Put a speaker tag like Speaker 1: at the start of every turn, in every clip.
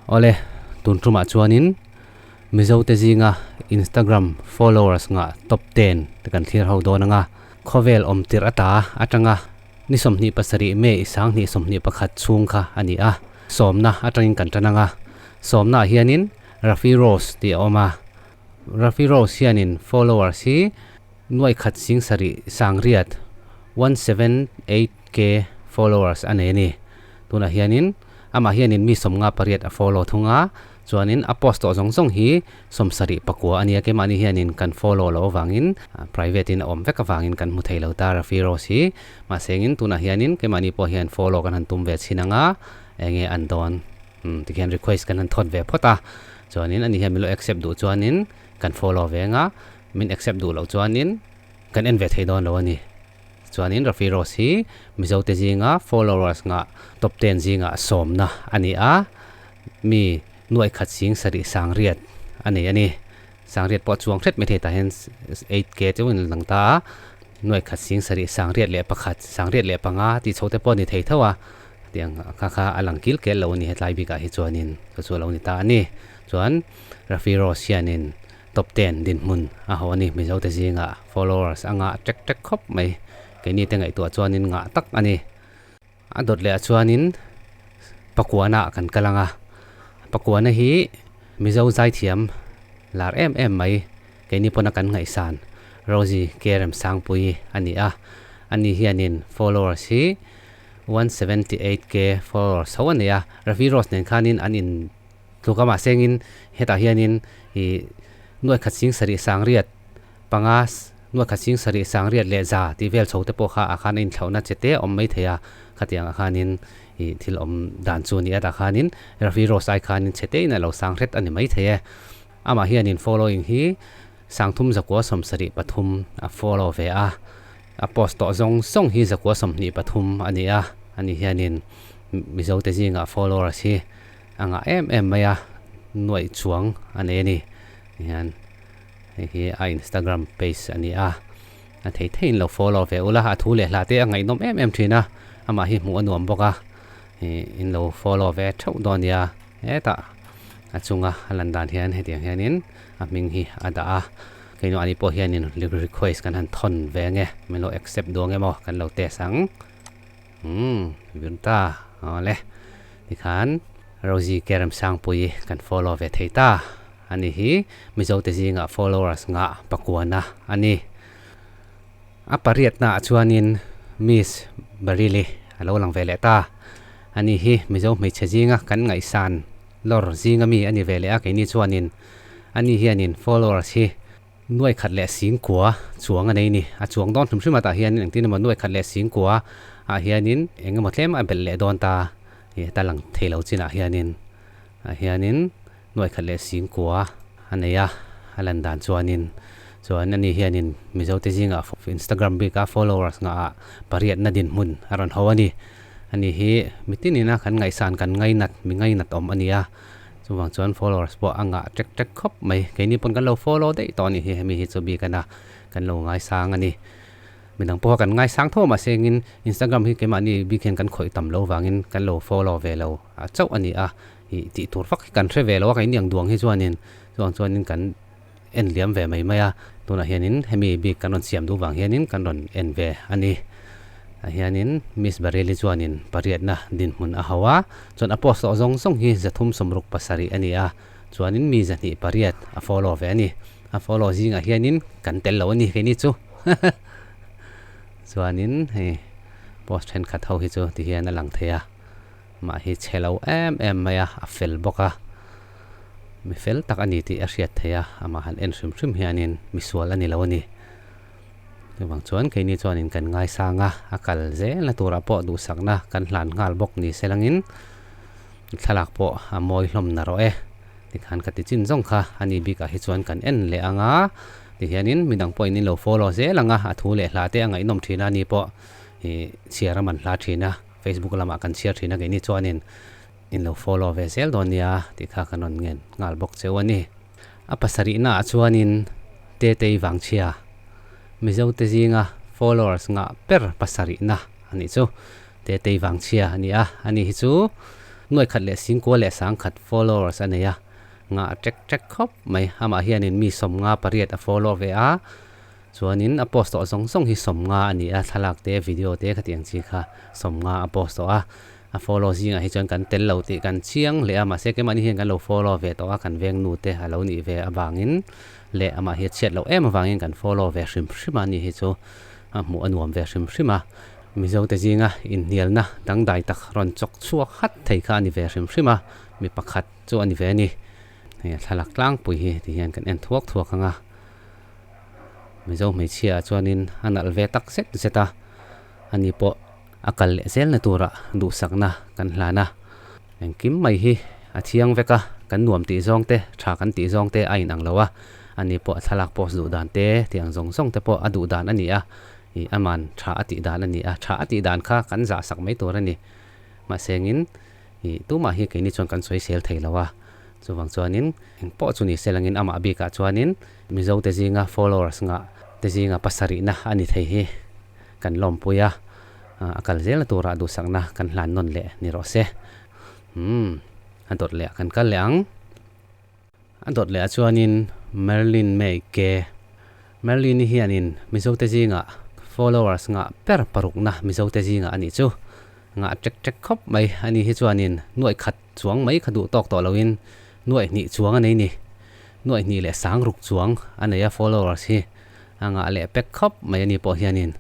Speaker 1: ole tuntruma chuanin mizo te zinga Instagram followers nga top 10 te kan thir ho don nga khovel omtir ata atanga ni somni pasari me isang ni somni pakhat chung kha ani a somna atangin kan tananga somna hianin Rafi Rose ti oma Rafi Rose hianin followers hi nuai khat sing sari sangriat 178k followers aneni tuna hianin ama hianin mi somnga pariat a follow thunga chuanin a post to zong hi somsari pakua ania ke mani hianin kan follow lo wangin private in om veka wangin kan mu theilo ta Rafi Rose hi ma sengin tuna hianin ke mani po hian follow kan han tum ve chinanga enge andon tikian request kan han thot ve phota chuanin ani hian milo accept du chuanin kan follow ve nga min accept du lo chuanin kan en ve theidon lo ani chuanin Rafi Rose hi mizo te zinga followers nga top 10 zinga somna ani a mi nuai khat sing sari sangriat ani sangriat po chuang thret me the ta hen 8k chewin langta nuai khat sing sari sangriat le pakhat sangriat le panga ti chote po ni thei thawa tiang kha alangkil ke lo ni hetlai bi ka hi chuanin chu lo ni ta ani chuan Rafi Rose hianin top 10 din mun a hawani mizo te zinga followers anga tek khop mai ke ni te ngai to chuanin nga tak ani adot le chuanin pakuana kan kalanga pakuana hi mizo zai thiam lar em mai ke ni pona kan ngai san Rosie Kerem Sangpui ani a ani hianin followers hi 178k followers hawania Rafi Rose nen khanin anin tukama sengin heta hianin hi nuai khat sing sari sangriat pangas nuai khat sing sari sangriat le za ti vel chote po kha akhan in thlauna chete om mai theya khatiang akhanin i thil om dan chu ni ata khanin Rafi Rose ai khanin chete na lo sangret ani mai theye ama hianin following hi sangthum zakwa somsari pathum a follow ve a post to zong hi zakwa somni pathum ania ani hianin mizo te zinga followers hi anga em maya nuai chuang ane ni hian hi a Instagram page ani a thein lo follow ve ula ha thu le hla te angai nom em thina ama hi mu anuam boka in lo follow ve thau donia eta achunga alandan hian hetiang hianin aming hi ada a keino ani po hianin request kan han thon ve nge melo accept do nge mo kan lo te sang vinta ole tikhan Rosie Kerem Sangpui kan follow ve theita ani hi mizo te zinga followers nga pakuana ani apariat na chuanin Miss Barili alo lang vele ta ani hi mizo mai chazinga kan ngai san lor zinga mi ani vele a keini chuanin ani hianin followers hi nuai khat le sing kwa chuang anei ni a chuang don thum thima ta hianin angtin ma nuai khat le sing kwa a hianin engemaw tlem a bel le don ta hi talang thelo china hianin nuai khat le sing kwa aneya alandan chuanin ani hianin mizo te zinga Instagram bi ka followers nga pariat na din mun aron hawani ani hi mitinina kan ngai san kan ngai nat om ania chuwang chuan followers po anga tek khop mai keini pon kan lo follow dei to ni hi mi hi chu bi kana kan lo ngai sang ani minang po kan ngai sang thoma sengin Instagram hi kemani bi khen kan khoi tam lo wangin kan lo follow ve lo a chau ani a hi ti tur fak kan thre ve lo ka niang duang hi chuanin kan en liam ve mai maya tuna hianin hemi bi kanon siam du wang hianin kanon en ve ani hianin Miss Bareli chuanin pariat na din mun a hawa chon a post zong hi zathum somruk pasari ani a chuanin mi zani pariat a follow ve ani a follow zinga hianin kan tel lo ani keini chu chuanin he post hen khat ho hi chu ti hian a lang theya ma hi chelo em maya a fel boka mi fel tak ani ti a hriat theya ama han en hrim hianin mi sual ani lo ani wang chuan keini chuanin kan ngai sanga akal ze la tura po du sakna kan hlan ngal bok ni selangin thalak po a moi hlom na ro tikhan ka ti chin zong kha ani bi ka hi chuan kan en le anga ti hianin midang po in lo follow ze langa a thu le hla te angai nom thina ni po hi share man hla thina Facebook lama kan share thina keini chuanin in lo follow ve zel donia tikha kanon ngen ngal bok chewani a pasari na chuanin te wang chia mizo te zinga followers nga per pasari na ani chu te wang chia ani a ani hi chu nuôi khát lệ sinh qua lệ sáng khát followers anh ấy ngã check khop mai ama hianin mi som nga pariat a follow ve a chuanin a post to song hi som nga ani a thalak te video te khatiang chi kha som nga a post to a follow zinga hi chon kan tel lo ti kan chiang le ama se ke mani hian kan lo follow ve to a kan veng nu te halo ni ve awangin le ama hi chat lo em awangin kan follow ve shrim ani hi chu mu anuam ve shrim mizo te zinga in nial na dang dai tak ron chok chuak khat thei kha ani ve shrim mi pakhat chu ani ve ni thalak tlang pui hi ti hian kan en thuak anga mizo me chia chuanin anal ve tak set zeta ani po akal le zel na tura du sakna kan hlana engkim mai hi athiang veka kan nuam ti zong te tha kan ti zong te ain ang lawa ani po thalak post du dan te tiang zong te po adu dan ani a I aman tha ati dan ani a tha ati dan kha kan za sak mai tur ani ma sengin I tu ma hi ke ni chon kan soi sel thei lawa chuwang chuanin po chuni selangin ama bi ka chuanin mizo te zinga followers nga te zinga pasari na ani thei hi kan lom puya akal zel tura du sakna kan hlan non le ni ro se adot le kan kal leang adot le chuanin Merlin May ke Merlin hianin mizo te zinga followers nga per paruk na mizo te zinga ani chu nga check khop mai ani hi chuanin nuai khat chuang mai khadu tok to loin nuai ni chuang anei ni nuai ni le sang ruk chuang anaya followers hi anga le pek khop mai ani po hianin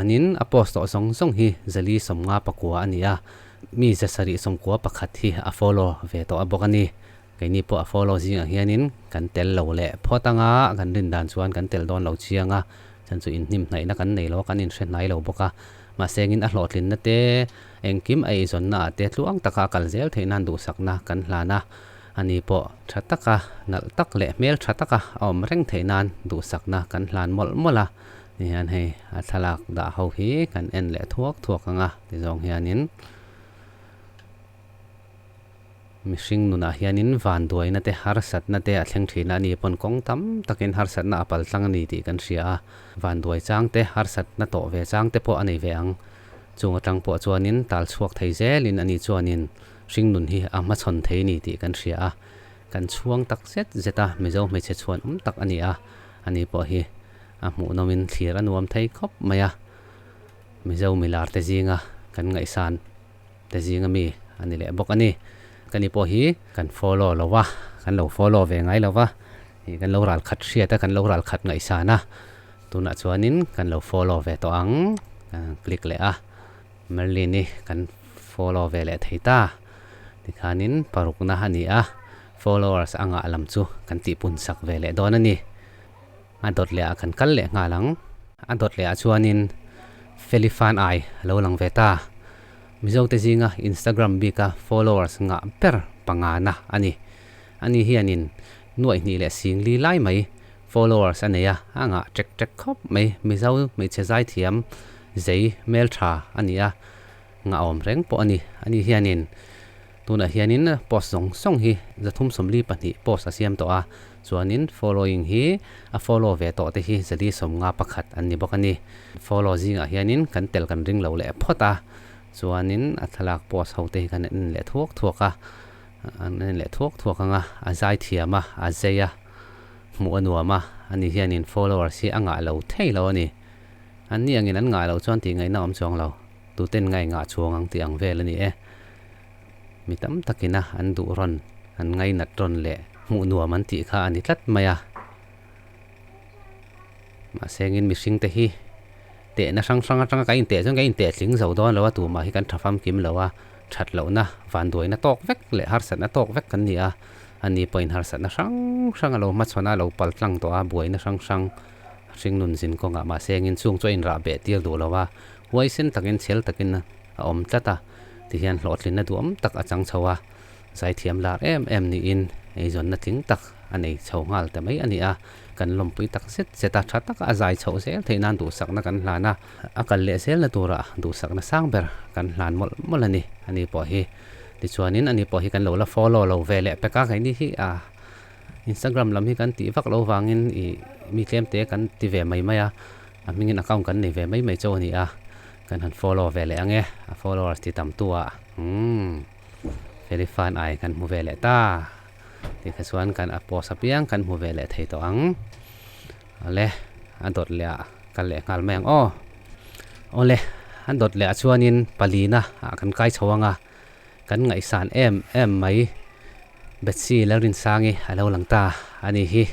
Speaker 1: anin aposto song hi zali somnga pakwa ania mi zasari somkwa pakhat hi a follow ve to abokani kaini po a follow zinga hianin kan tel lo le photanga kan rin dan chuan kan tel don lo chianga chan chu in nim nai na kan nei lo kan in hre nai lo boka ma sengin a hlotlin na te engkim ai zon na te tluang taka kal zel theinan du sakna kan hlana ani po thataka nal tak le mel thataka om reng theinan du sakna kan hlan mola ni han hei a thalak da ho hi kan en le thuak anga ti zong hianin mishing nuna hianin van duai na te har sat na te a thleng thina ni pon kong tam takin har sat na apal tlang ni ti kan ria van duai chang te har sat na to ve chang te po anei ve ang chung atang po chuanin tal chuak thei zelin ani chuanin ring nun hi ama chon thei ni ti kan ria kan chuang tak set zeta mizo me che chuan tak ani a ani po hi a mu nomin thlir anuam thei khop maya mizo milar te zinga kan ngai san te zinga mi ani le bok ani kani po hi kan follow lawa kan lo follow ve ngai lawa hi kan lo ral khat ria ta kan lo ral khat ngai sana tuna chuanin kan lo follow ve to ang click le a Merlin ni kan follow ve le theita tikhanin paruk na hani a followers anga alam chu kan ti pun sak ve le don ani adot le a kan kal le nga lang adot le a chuanin felifan ai lo lang ve ta mizo te zinga Instagram bika followers nga per pangana ani hianin nuai ni le singli lai mai followers aneya anga check khop mai mizo me chezai thiam zei mel tha ania nga om reng po ani hianin tuna hianin post song hi zathum somli pani post asiam to a chuanin following hi a follow ve to te hi zali som nga pakhat ani bokani follow zinga hianin kan tel kan ring lo le phota chuanin athalak post hote kan en le thuaka an le thuaka azai thiama azeya mu anuama ani hianin followers hi anga lo thei lo ani ani angin an nga lo chuan ti ngai na om chong lo tu ten ngai nga chuang ang ti ang vel ani mitam takina an du ron an ngai nat ron le mu nuam an ti kha ani tlat maya ma sengin mishing te hi te na sang ka in te jong ka in te tling zo don lo tu ma hi kan thafam kim lo wa that lo na van doi na tok vek le har sat na tok vek kan ni a ani point har sat na sang lo ma chona lo pal tlang to a buai na sang ring nun zin ko nga ma sengin chung cho in ra be tir do lo wa huai sen takin chel takin na om tlata ti hian hlotlin na duam tak achang chawa zai thiam lar em ni in ei zon na ting tak anei chho ngal ta mai ani a kan lompui tak set seta tha tak a zai chho se theinan du sakna kan hlana akal le sel na tura du sakna sang ber kan hlan mol ani po hi ti chuanin ani po hi kan lo la follow lo vele peka kai ni hi a Instagram lam hi kan ti vak lo wangin I mi klem te kan ti ve mai maya mingin account kan nei ve mai chaw ni a kan han follow vele ange a followers ti tam tua very fan ai kan mu ve le ta ti kha chuan kan a post apiang kan mu ve le thei to ang le an dot le kan le ngal meng ole an dot le chuanin palina kan kai chawanga kan ngai san em mai betsi larin sangi alo langta ani hi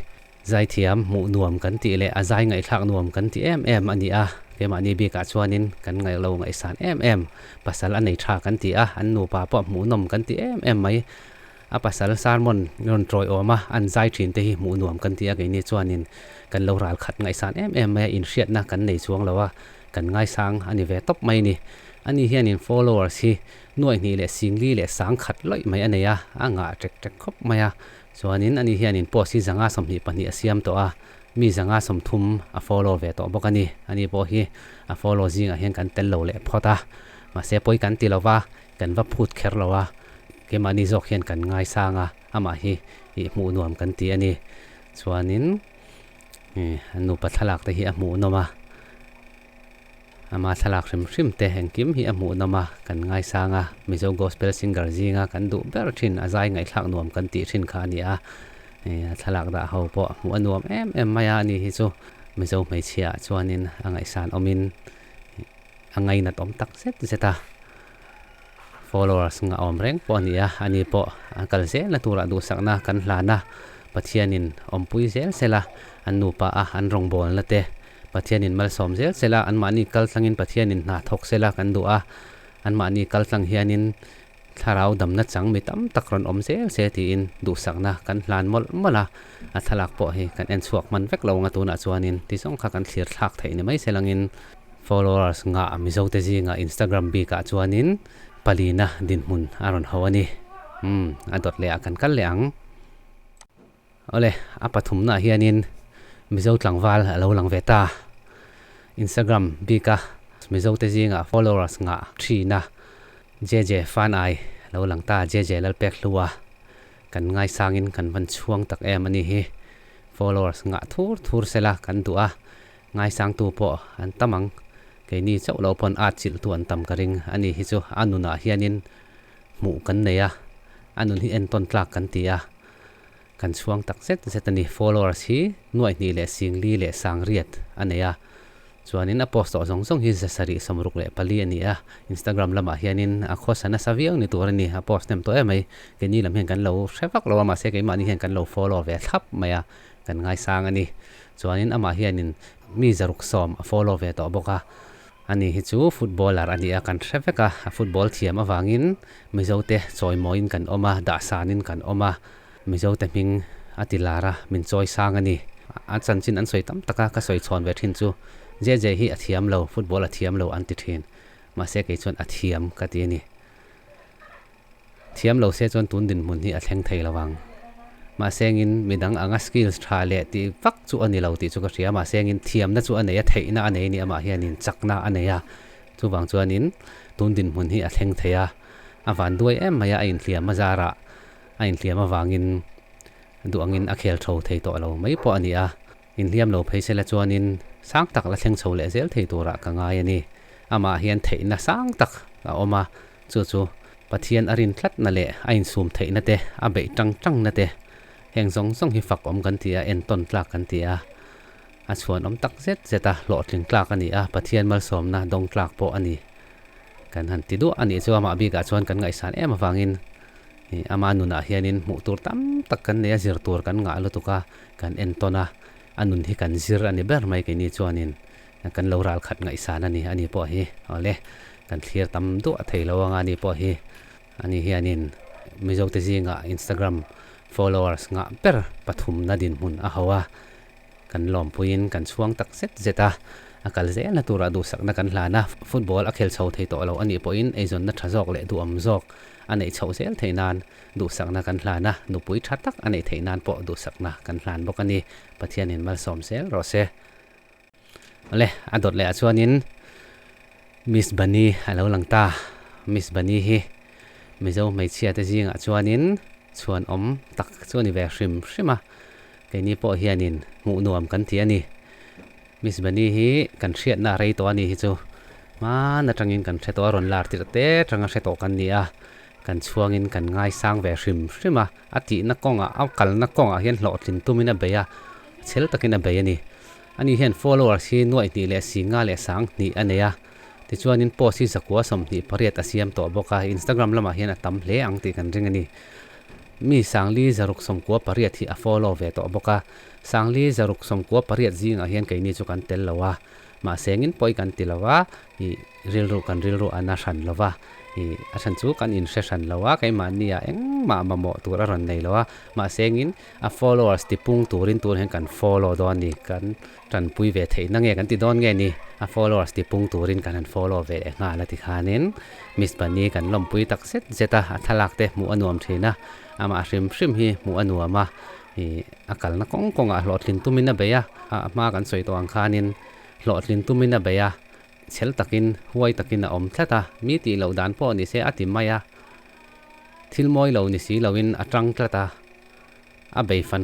Speaker 1: zai thiam mu nuam kan ti le azai ngai thak nuam kan ti em ani a ke ma ni bi ka chuanin kan ngai lo ngai san em pasal anei tha kan ti a an nu pa po mu nom kan ti em mai a pasal salmon ron troi oma an zai thin te hi mu nuam kan ti a ke ni chuanin kan lo ral khat ngai san em mai in hriat na kan nei chuang lawa kan ngai sang ani ve top mai ni ani hianin followers hi nuai ni le singli le sang khat loi mai aneya anga trek khop maya chuanin ani hianin post hi zanga somni pani asiam to a mi zanga som thum a follow ve to bokani ani po hi a follow jing a hian kan tel lo le phota ma se poi kan ti lova kan va phut kher lowa ke mani zok hian kan ngai sanga ama hi mu nuam kan ti ani chuanin anu pathalak te hi a mu noma ama thalak rim te hengkim hi amu nama kan ngai sanga mizo gospel singer zinga kan du ber thin azai ngai thak nuam kan ti thin kha ni a thalak da ho po mu anuam em maya ni hi chu mizo mai chia chuanin angai san omin angai na tom tak zeta followers nga om reng po ni a ani po kal se la tura du sakna kan hlana pathianin ompui zel sela anu pa a an rong bol la te pathianin mal som zel sela an mani kal tlangin pathianin na thok sela kan du a an mani kal tlang hianin tharau dam na chang mi tam takron om zel se ti in du sakna kan hlan mola a thalak po hi kan en chuak man vek lo nga tu na chuanin ti song kha kan thlir thak thei ni mai selangin followers nga mizo te ji nga Instagram bi ka chuanin palina din mun aron hawani adot le akan kal leang ole apathum na hianin mizo tlangwal alo lang veta Instagram bika mizo te jinga followers nga thina jeje fan ai lo langta jeje lal pek luwa kan ngai sangin kan van chuang tak em ani hi followers nga thur sela kan tu a ngai sang tu po an tamang ke ni chau lo pon a chil tu an tam karing ani hi chu anuna hianin mu kan neya anun hi en ton tlak kan tia kan chuang tak setani followers hi nuai ni le singli le sangriat aneya chuanin a post zong hi zasari samruk le pali ani a Instagram lama hianin a khosana saviang ni turani a post nem to emai ke ni lam hen kan lo shrevak lo ma se ke mani hen kan lo follow ve thap maya kan ngai sang ani chuanin ama hianin mi zaruk som a follow ve to boka ani hi chu footballer ani a kan shreveka a football thiam awangin mizote choi moin kan oma da sanin kan oma mizo te ming atilara min choi sang ani a chanchin an soi tam taka ka soi chon ve thin chu je hi athiam lo football athiam lo anti thin ma se ke chon athiam ka ti ni thiam lo se chon tun din mun hi a thleng thei lawang ma sengin midang anga skills tha le ti vak chu ani lo ti chu ka ria ma sengin thiam na chu aneya theina anei ni ama hianin chakna aneya chu wang chuanin tun din mun hi a thleng theya awan duai em maya in thiam mazara ain thiam awangin duangin a khel tho thei to lo mai po ani a in liam lo phaisela chuanin sang tak la thleng chho le zel thei tura ka ngai ani ama hian theina sang tak a oma chu pathian arin thlat na le ain sum theina te a bei tang na te heng zong hi fak om kan tia en ton tlak kan tia a chuan om tak zeta lo tling tlak ani a pathian mal som na dong tlak po ani kan han ti du ani chu ama bi ka chuan kan ngai san em awangin ama nuna hianin mu tur tam tak kan ne zir tur kan nga lo tuka kan en tona anun hi kan zir ani ber mai ke ni chuanin kan lo ral khat ngai san ani po hi ole kan thlir tam du a thei lo anga ni po hi ani hianin mizo te jinga Instagram followers nga per pathum na din mun a hawa kan lom puin kan chuang tak zeta akal ze na tura du sak na kan hlana football a khel chho thei to lo ani po in ezon na thazok le du am zok anei chho sel theinan du sak na kan hlana nu pui thatak anei theinan po du sak na kan hlan bokani pathianin mal som sel ro se ale adot le achuanin Miss Bani alo langta Miss Bani hi mizo mai chia te jinga chuanin chuan om tak chuani ve hrim ke ni po hianin mu nuam kan ti ani Miss Bani hi kan hriat na rei to ani hi chu ma na tangin kan threto ron lar ti te tanga threto kan nia kan chuangin kan ngai sang ve hrim hrima ati na konga au kal na konga hian hlo thlin tumina beya chel takin a be ani ani hian followers hi nuai ti le singa le sang ni aneya ti chuanin post hi zakua som ni pariat asiam to boka Instagram lama hian atam hle ang ti kan ring ani mi sangli zaruk som ko pariat hi a follow ve to boka sangli zaruk som ko pariat zinga hian kaini chu kan tel lawa ma sengin poi kan tilawa hi rilru ana ran lawa hi asan chu kan in session lawa kai mania eng ma mo tura ron nei lawa ma sengin a followers ti pung turin tur hen kan follow don ni kan tran pui ve thei na nge kan ti don nge ni a followers ti pung turin kan an follow ve nga la ti khanin miss bani kan lom pui tak set zeta athalak te mu anuam thina ama hrim hi mu anuama hi akal na kong a hlotlin tumina beya ma kan soi to ang khanin hlotlin tumina beya chel takin huai takin a om thlata mi ti lo dan po ni se ati maya thilmoi lo ni si loin atang tlata a bei fan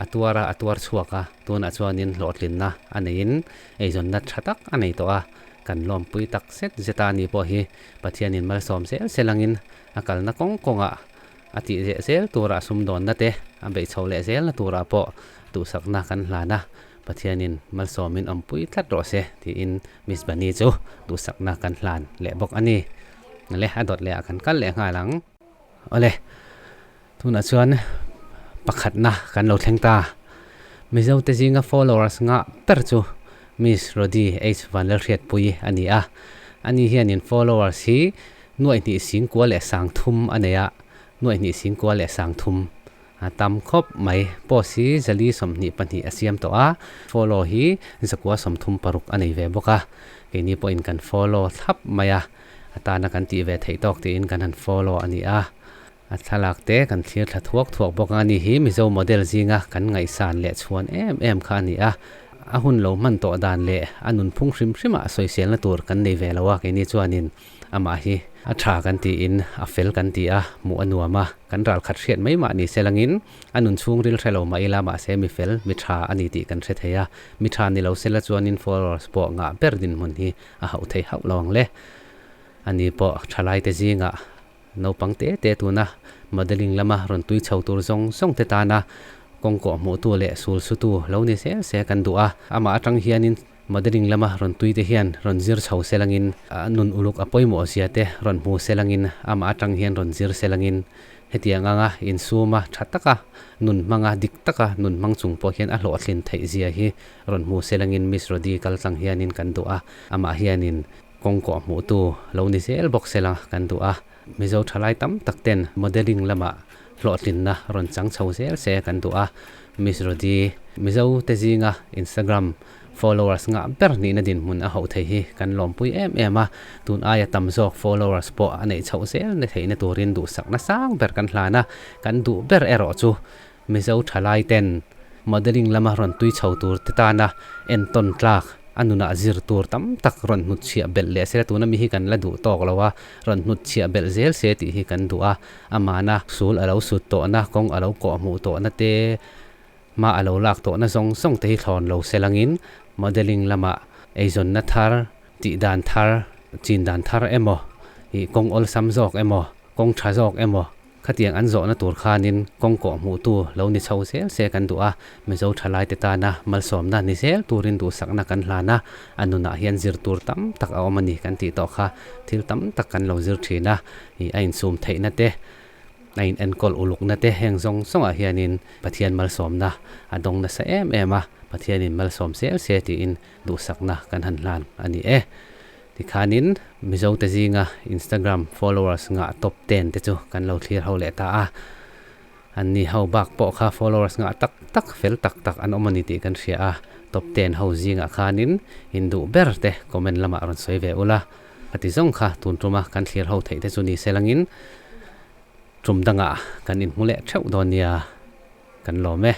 Speaker 1: atuar chuaka tuna chuanin hlotlin na anein eizon na thatak anei to a kan lom pui tak set zeta ni po hi pathianin mal som selangin akal na konga ati zel tura sum don na te a bei chole zel na tura po tu sakna kan hlana pathianin mal somin ampui thlat ro se ti in miss bani chu tu sakna kan hlan le bok ani le adot le akan kal le ngalang ole tuna chuan pakhat na kan lo thlengta mizo te jinga followers nga per chu miss rodi h1 le riat pui ani a ani hianin followers hi nuai ni sing ko le sang thum aneya nuai ni sing ko le sang thum tam khop mai posi zali somni pani asiam to a follow hi zakwa somthum paruk anei ve boka keini point kan follow thap maya atana kan ti ve thei tok ti in kan han follow ani a athalak te kan thlir thathuak thuak boka ani hi mizo model zinga kan ngai san le chuan em kha ani a ahun lo man to dan le anun phung hrim social na tur kan nei ve lawa keini chuanin ama hi a tha kan ti in a fel kan ti a mu anuama kan ral khat hriat mai ma ni selangin anun chung ril thelo mai la ma se mi fel mi tha ani ti kan hre theya mi tha ni lo sela chuanin followers po nga berdin mun hi a hau thei hau lawng le ani po thalai te zinga no pangte te tuna modeling lama ron tui chho tur zong te ta na kongko mu tu le sul su tu lo ni se kan du a ama atang hianin modeling lama ron tui te hian ron zir chho selangin nun uluk apoi mo siate ron mu selangin ama atang hian ron zir selangin hetianga nga in suma thataka nun manga diktaka nun mangchung po hian a hlo thlin thei zia hi ron mu selangin miss rodi kal tlang hianin kan du a ama hianin kongko mu tu lo ni sel box selang kan du a mizo thalai tam takten modeling lama hlotlin na ron chang chho se kan du a miss rodi mizo te zinga Instagram followers nga ber ni na din mun a ho thei hi kan lom pui em a tun aya tam zok followers po anei chho sel ne theina turin du sakna sang ber kan hlana kan du ber ero chu mizo thalai ten modeling lama ron tui chho tur titana en ton tlak anuna zir tur tam tak ron nut chia bel le se tuna mi hi kan la du tok lawa ron nut chia bel zel se ti hi kan du a amana sul alo sut to na kong alo ko mu to na te ma alo lak to na song te hi thon lo selangin modeling lama eizon na thar ti dan thar chin dan thar emo hi kong ol sam jok emo kong tha jok emo khatiang an zo na tur khanin kong ko mu tu lo ni chho se kan du a mizo thalai te ta na mal som na ni sel turin du sakna kan hlana anuna hian zir tur tam tak a omani kan ti to kha thil tam tak kan lo zir thina hi ain sum thei na te nain en kol uluk na te heng song a hianin pathian mal som na adong na sa em a pathianin mal som se ti in du sakna kan han hlan ani ti khanin mizo te zinga Instagram followers nga top 10 te chu kan lo thlir ho le ta a anni ho bak po kha followers nga tak fel tak an omani ti kan ria a top 10 ho zinga khanin hindu berte comment lama ron soi ve ula ati zong kha tun tuma kan thlir ho thei te chu ni selangin trum danga kan in mule theu donia kan lo me